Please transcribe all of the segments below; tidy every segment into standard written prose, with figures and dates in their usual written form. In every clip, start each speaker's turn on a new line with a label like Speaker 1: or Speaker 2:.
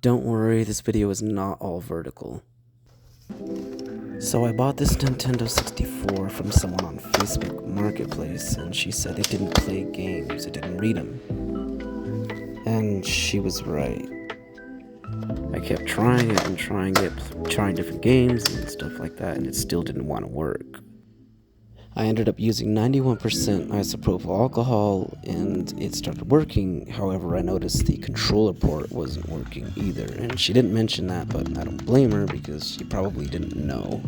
Speaker 1: Don't worry, this video is not all vertical. So I bought this Nintendo 64 from someone on Facebook Marketplace, and she said it didn't play games, it didn't read them. And she was right. I kept trying it and trying different games and stuff like that, and it still didn't want to work. I ended up using 91% isopropyl alcohol and it started working. However, I noticed the controller port wasn't working either. And she didn't mention that, but I don't blame her because she probably didn't know.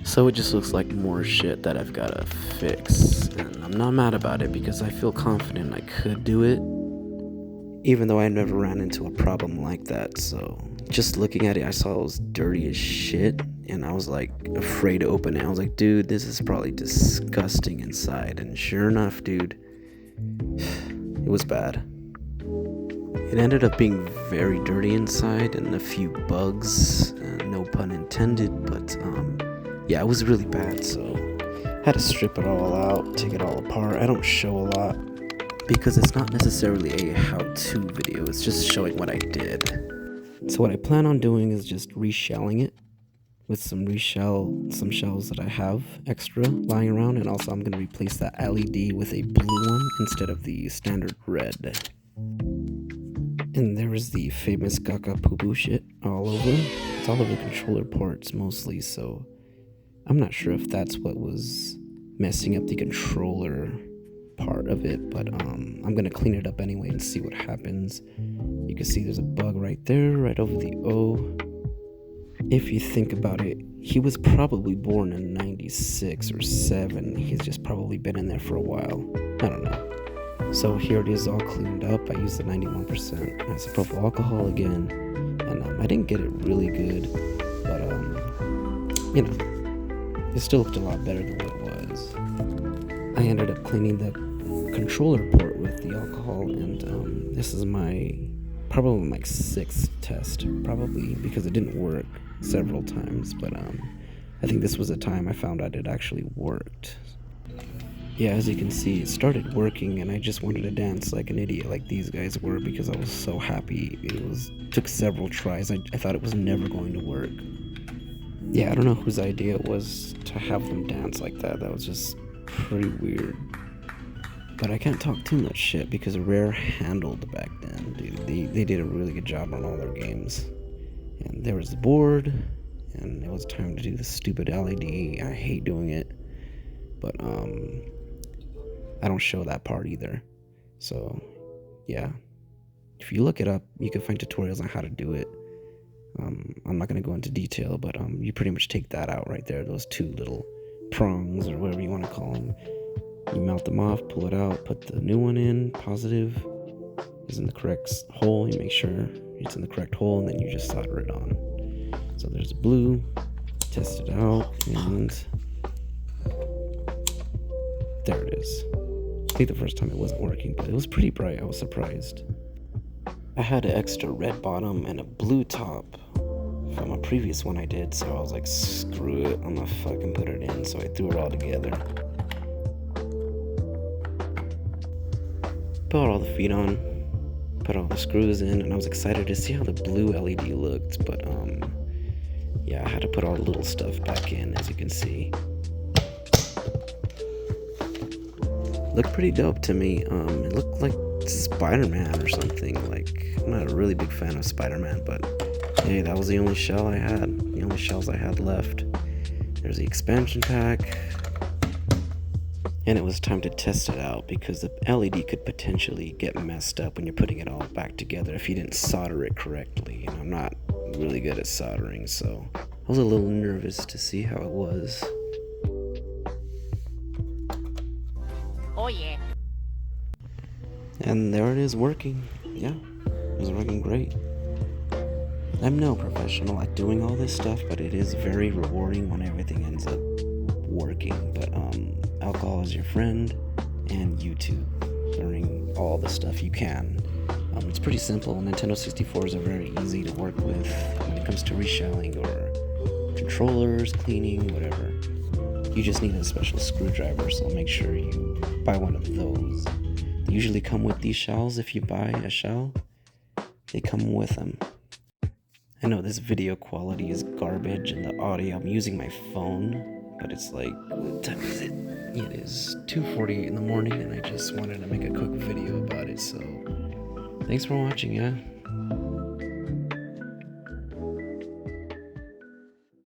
Speaker 1: So it just looks like more shit that I've gotta fix. And I'm not mad about it because I feel confident I could do it, even though I never ran into a problem like that. So just looking at it, I saw it was dirty as shit, and I was like afraid to open it. I was like, dude, this is probably disgusting inside. And sure enough, dude, it was bad. It ended up being very dirty inside and a few bugs, no pun intended, but yeah, it was really bad. So I had to strip it all out, take it all apart. I don't show a lot because it's not necessarily a how-to video, it's just showing what I did. So what I plan on doing is just reshelling it with some shells that I have extra lying around, and also I'm going to replace that LED with a blue one instead of the standard red. And there is the famous Gaga Poo Poo shit all over. It's all over the controller parts mostly, so I'm not sure if that's what was messing up the controller part of it, but I'm gonna clean it up anyway and see what happens. You can see there's a bug right there, right over the O. If you think about it, he was probably born in 96 or 7. He's just probably been in there for a while. I don't know. So here it is all cleaned up. I used the 91% isopropyl alcohol again, and I didn't get it really good, but you know, it still looked a lot better than what it was. I ended up cleaning the controller port with the alcohol, and this is probably my 6th test, probably, because it didn't work several times, but I think this was the time I found out it actually worked. Yeah, as you can see, it started working, and I just wanted to dance like an idiot like these guys were because I was so happy. Took several tries. I thought it was never going to work. Yeah, I don't know whose idea it was to have them dance like that. That was just pretty weird. But I can't talk too much shit because Rare handled back then, dude. They did a really good job on all their games. And there was the board, and it was time to do the stupid LED. I hate doing it, but I don't show that part either. So yeah, if you look it up, you can find tutorials on how to do it. I'm not gonna go into detail, but you pretty much take that out right there, those 2 little prongs or whatever you want to call them. You melt them off, pull it out, put the new one in, positive is in the correct hole. You make sure it's in the correct hole, and then you just solder it on. So there's blue, test it out, and there it is. I think the first time it wasn't working, but it was pretty bright. I was surprised. I had an extra red bottom and a blue top from a previous one I did, so I was like, screw it, I'm gonna fucking put it in. So I threw it all together. Put all the feet on, put all the screws in, and I was excited to see how the blue LED looked, but yeah, I had to put all the little stuff back in, as you can see. Looked pretty dope to me. It looked like Spider-Man or something. Like, I'm not a really big fan of Spider-Man, but hey, that was the only shell I had, the only shells I had left. There's the expansion pack. And it was time to test it out because the LED could potentially get messed up when you're putting it all back together if you didn't solder it correctly. And I'm not really good at soldering, so I was a little nervous to see how it was.
Speaker 2: Oh yeah.
Speaker 1: And there it is working. Yeah, it was working great. I'm no professional at doing all this stuff, but it is very rewarding when everything ends up working. But alcohol is your friend, and YouTube, learning all the stuff you can. It's pretty simple. Nintendo 64s are very easy to work with when it comes to reshelling or controllers, cleaning, whatever. You just need a special screwdriver, so make sure you buy one of those. They usually come with these shells. If you buy a shell, they come with them. I know this video quality is garbage and the audio, I'm using my phone, but it's like, what time is it? It is 2:40 in the morning and I just wanted to make a quick video about it, so thanks for watching, yeah?